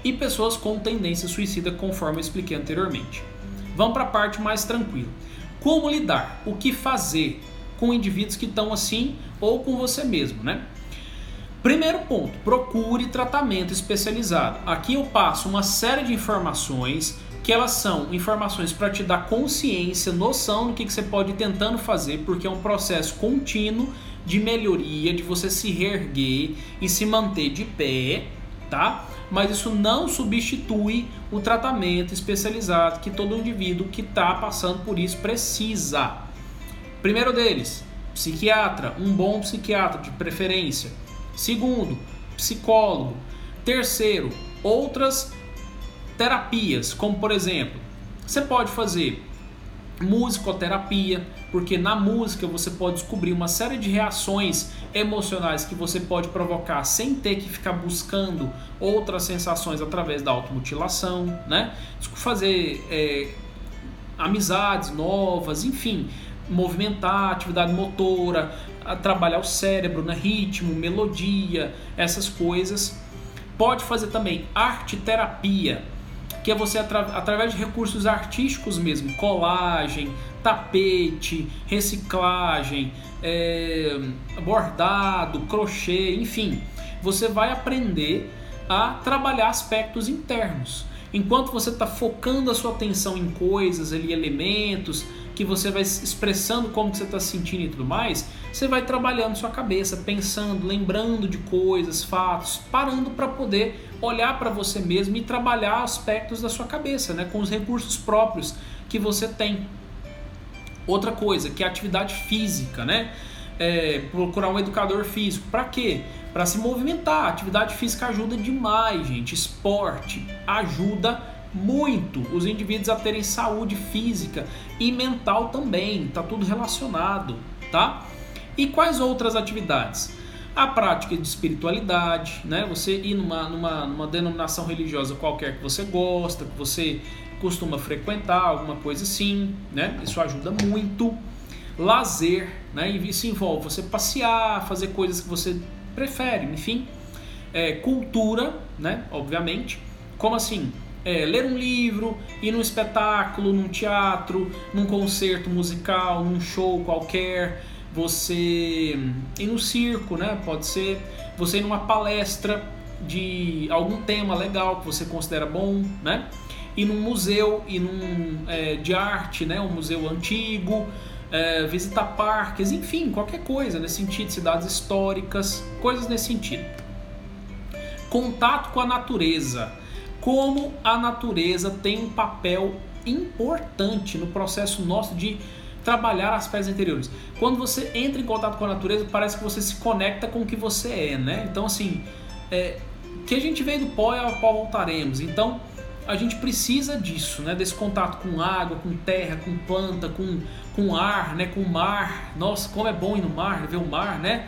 E pessoas com tendência suicida, conforme eu expliquei anteriormente. Vamos para a parte mais tranquila. Como lidar? O que fazer com indivíduos que estão assim ou com você mesmo, né? Primeiro ponto, procure tratamento especializado. Aqui eu passo uma série de informações que elas são informações para te dar consciência, noção do que você pode ir tentando fazer, porque é um processo contínuo de melhoria, de você se reerguer e se manter de pé, tá? Mas isso não substitui o tratamento especializado que todo indivíduo que está passando por isso precisa. Primeiro deles, psiquiatra, um bom psiquiatra de preferência. Segundo, psicólogo. Terceiro, outras terapias, como por exemplo, você pode fazer musicoterapia, porque na música você pode descobrir uma série de reações emocionais que você pode provocar sem ter que ficar buscando outras sensações através da automutilação, né? Fazer amizades novas, enfim, movimentar, atividade motora, trabalhar o cérebro, né? Ritmo, melodia, essas coisas. Pode fazer também arte-terapia, que é você através de recursos artísticos mesmo, colagem, tapete, reciclagem, bordado, crochê, enfim, você vai aprender a trabalhar aspectos internos. Enquanto você está focando a sua atenção em coisas, ali, elementos, que você vai expressando como que você está se sentindo e tudo mais, você vai trabalhando sua cabeça, pensando, lembrando de coisas, fatos, parando para poder olhar para você mesmo e trabalhar aspectos da sua cabeça, né, com os recursos próprios que você tem. Outra coisa, que é a atividade física, né? Procurar um educador físico. Para quê? Para se movimentar. A atividade física ajuda demais, gente. Esporte ajuda muito os indivíduos a terem saúde física e mental também. Tá tudo relacionado, tá? E quais outras atividades? A prática de espiritualidade, né? Você ir numa denominação religiosa qualquer que você gosta, que você costuma frequentar, alguma coisa assim, né? Isso ajuda muito. Lazer, né? E isso envolve você passear, fazer coisas que você prefere, enfim. Cultura, né? Obviamente. Como assim? Ler um livro, ir num espetáculo, num teatro, num concerto musical, num show qualquer. Você ir no circo, né? Pode ser você ir numa palestra de algum tema legal que você considera bom, né? Ir num museu, de arte, né? Um museu antigo, visitar parques, enfim, qualquer coisa nesse sentido, cidades históricas, coisas nesse sentido. Contato com a natureza. Como a natureza tem um papel importante no processo nosso de trabalhar aspectos interiores. Quando você entra em contato com a natureza, parece que você se conecta com o que você é, né? Então, assim, que a gente veio do pó e ao pó voltaremos. Então, a gente precisa disso, né? Desse contato com água, com terra, com planta, com ar, né? Com mar. Nossa, como é bom ir no mar, ver o mar, né?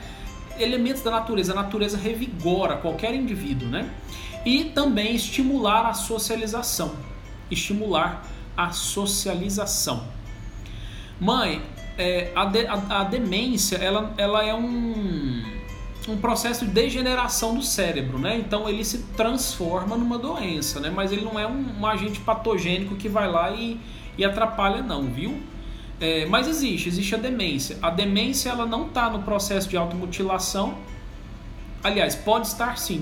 Elementos da natureza. A natureza revigora qualquer indivíduo, né? E também estimular a socialização. Estimular a socialização. Mãe, a demência, ela é um processo de degeneração do cérebro, né? Então ele se transforma numa doença, né? Mas ele não é um agente patogênico que vai lá e atrapalha não, viu? Mas existe a demência. A demência ela não está no processo de automutilação. Aliás, pode estar sim,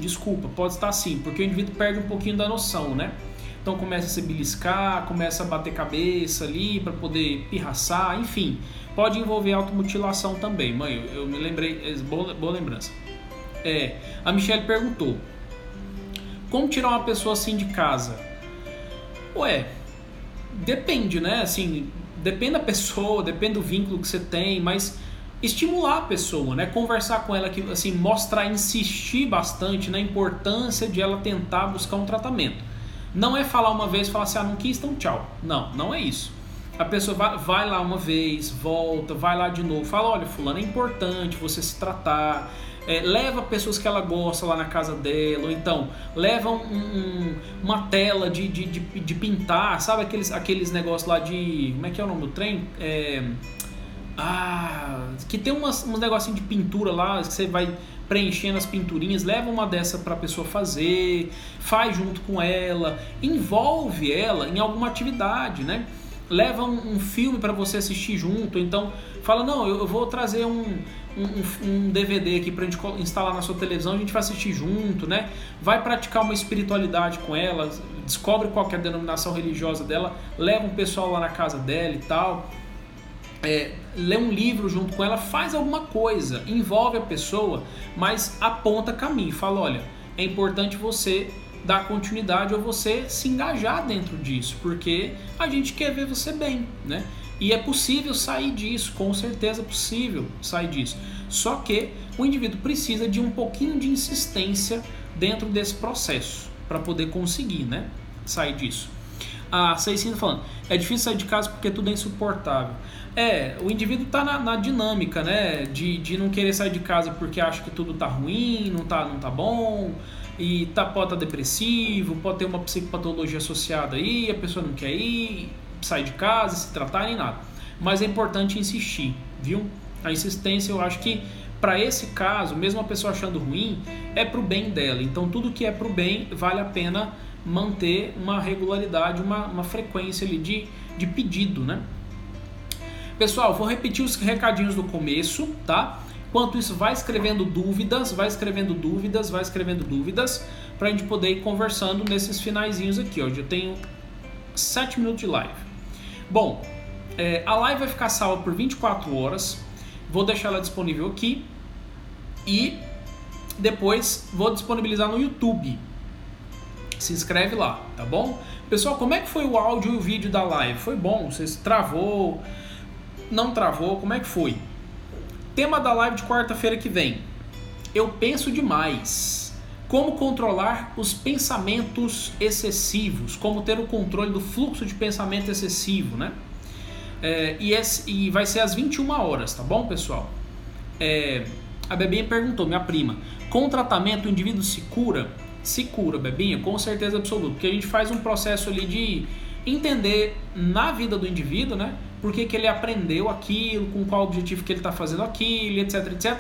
pode estar sim, porque o indivíduo perde um pouquinho da noção, né? Então começa a se beliscar, começa a bater cabeça ali para poder pirraçar, enfim. Pode envolver automutilação também. Mãe, eu me lembrei, boa lembrança. A Michelle perguntou: como tirar uma pessoa assim de casa? Depende, né? Assim, depende da pessoa, depende do vínculo que você tem, mas estimular a pessoa, né? Conversar com ela, assim, mostrar, insistir bastante na importância de ela tentar buscar um tratamento. Não é falar uma vez e falar assim, não quis, então tchau. Não é isso. A pessoa vai lá uma vez, volta, vai lá de novo, fala, olha, fulano, é importante você se tratar, leva pessoas que ela gosta lá na casa dela, ou então leva uma tela de pintar, sabe aqueles negócios lá de, como é que é o nome do trem? Que tem uns negocinhos de pintura lá, que você vai preenchendo as pinturinhas, leva uma dessa para a pessoa fazer, faz junto com ela, envolve ela em alguma atividade, né? Leva um filme para você assistir junto, então fala, não, eu vou trazer um DVD aqui pra gente instalar na sua televisão, a gente vai assistir junto, né? Vai praticar uma espiritualidade com ela, descobre qual que é a denominação religiosa dela, leva um pessoal lá na casa dela e tal, lê um livro junto com ela, faz alguma coisa, envolve a pessoa, mas aponta caminho, fala, olha, é importante você dar continuidade ou você se engajar dentro disso, porque a gente quer ver você bem, né? E é possível sair disso, com certeza é possível sair disso. Só que o indivíduo precisa de um pouquinho de insistência dentro desse processo para poder conseguir, né, sair disso. A Ceicinha falando, é difícil sair de casa porque tudo é insuportável. O indivíduo está na dinâmica, né, de não querer sair de casa porque acha que tudo está ruim, não tá bom, e pode estar depressivo, pode ter uma psicopatologia associada aí, a pessoa não quer ir, sair de casa, se tratar, nem nada. Mas é importante insistir, viu? A insistência, eu acho que para esse caso, mesmo a pessoa achando ruim, é pro bem dela. Então tudo que é pro bem, vale a pena manter uma regularidade, uma frequência ali de pedido, né? Pessoal, vou repetir os recadinhos do começo, tá? Enquanto isso, vai escrevendo dúvidas, para a gente poder ir conversando nesses finaizinhos aqui, ó. Já tenho 7 minutos de live. Bom, a live vai ficar salva por 24 horas, vou deixar ela disponível aqui e depois vou disponibilizar no YouTube. Se inscreve lá, tá bom? Pessoal, como é que foi o áudio e o vídeo da live? Foi bom? Vocês travou? Não travou? Como é que foi? Tema da live de quarta-feira que vem. Eu penso demais. Como controlar os pensamentos excessivos? Como ter o controle do fluxo de pensamento excessivo, né? E vai ser às 21 horas, tá bom, pessoal? A Bebinha perguntou, minha prima, com o tratamento o indivíduo se cura? Se cura, Bebinha, com certeza absoluta. Porque a gente faz um processo ali de entender na vida do indivíduo, né? Por que ele aprendeu aquilo, com qual objetivo que ele está fazendo aquilo, etc, etc.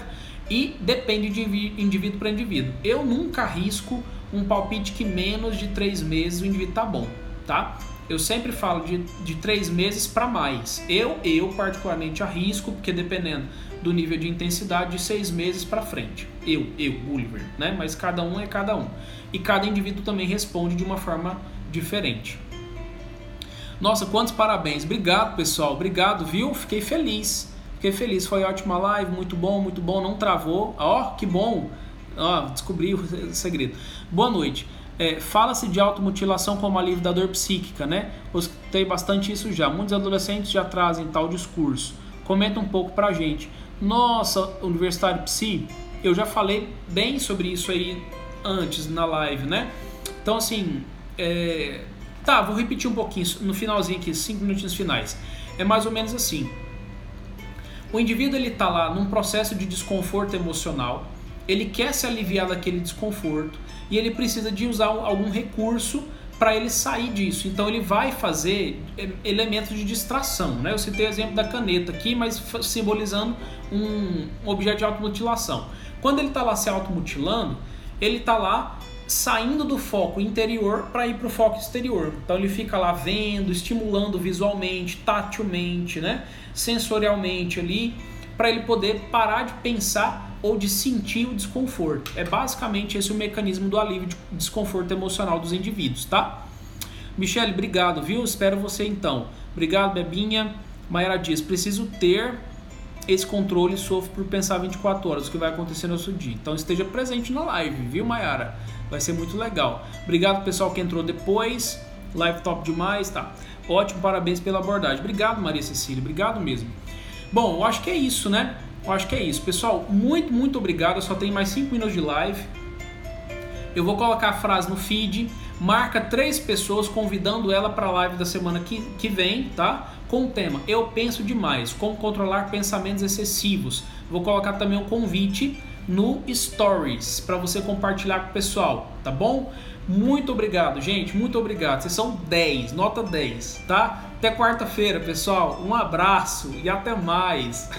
E depende de indivíduo para indivíduo. Eu nunca arrisco um palpite que menos de 3 meses o indivíduo tá bom, tá? Eu sempre falo de 3 meses para mais. Eu particularmente arrisco, porque dependendo do nível de intensidade, de 6 meses para frente. Eu, Gulliver, né? Mas cada um é cada um. E cada indivíduo também responde de uma forma diferente. Nossa, quantos parabéns. Obrigado, pessoal. Obrigado, viu? Fiquei feliz. Foi ótima live, muito bom, não travou. Ó, que bom. Ó, descobri o segredo. Boa noite. Fala-se de automutilação como alívio da dor psíquica, né? Eu escutei bastante isso já. Muitos adolescentes já trazem tal discurso. Comenta um pouco pra gente. Nossa, Universitário Psi, eu já falei bem sobre isso aí antes na live, né? Então, assim, tá, vou repetir um pouquinho no finalzinho aqui, 5 minutinhos finais. É mais ou menos assim. O indivíduo, ele tá lá num processo de desconforto emocional, ele quer se aliviar daquele desconforto e ele precisa de usar algum recurso para ele sair disso. Então ele vai fazer elementos de distração, né? Eu citei o exemplo da caneta aqui, mas simbolizando um objeto de automutilação. Quando ele está lá se automutilando, ele está lá saindo do foco interior para ir para o foco exterior. Então ele fica lá vendo, estimulando visualmente, tatilmente, né? Sensorialmente ali, para ele poder parar de pensar ou de sentir o desconforto. É basicamente esse o mecanismo do alívio de desconforto emocional dos indivíduos, tá? Michele, obrigado, viu? Espero você então. Obrigado, Bebinha. Mayara diz, preciso ter esse controle, sofro por pensar 24 horas, o que vai acontecer no nosso dia. Então esteja presente na live, viu, Mayara? Vai ser muito legal. Obrigado, pessoal, que entrou depois. Live top demais, tá? Ótimo, parabéns pela abordagem. Obrigado, Maria Cecília, obrigado mesmo. Bom, eu acho que é isso, né? Eu acho que é isso. Pessoal, muito obrigado. Eu só tenho mais 5 minutos de live. Eu vou colocar a frase no feed. Marca 3 pessoas convidando ela para a live da semana que vem, tá? Com o tema Eu Penso Demais, como controlar pensamentos excessivos. Vou colocar também um convite no Stories para você compartilhar com o pessoal, tá bom? Muito obrigado, gente, muito obrigado. Vocês são 10, nota 10, tá? Até quarta-feira, pessoal. Um abraço e até mais.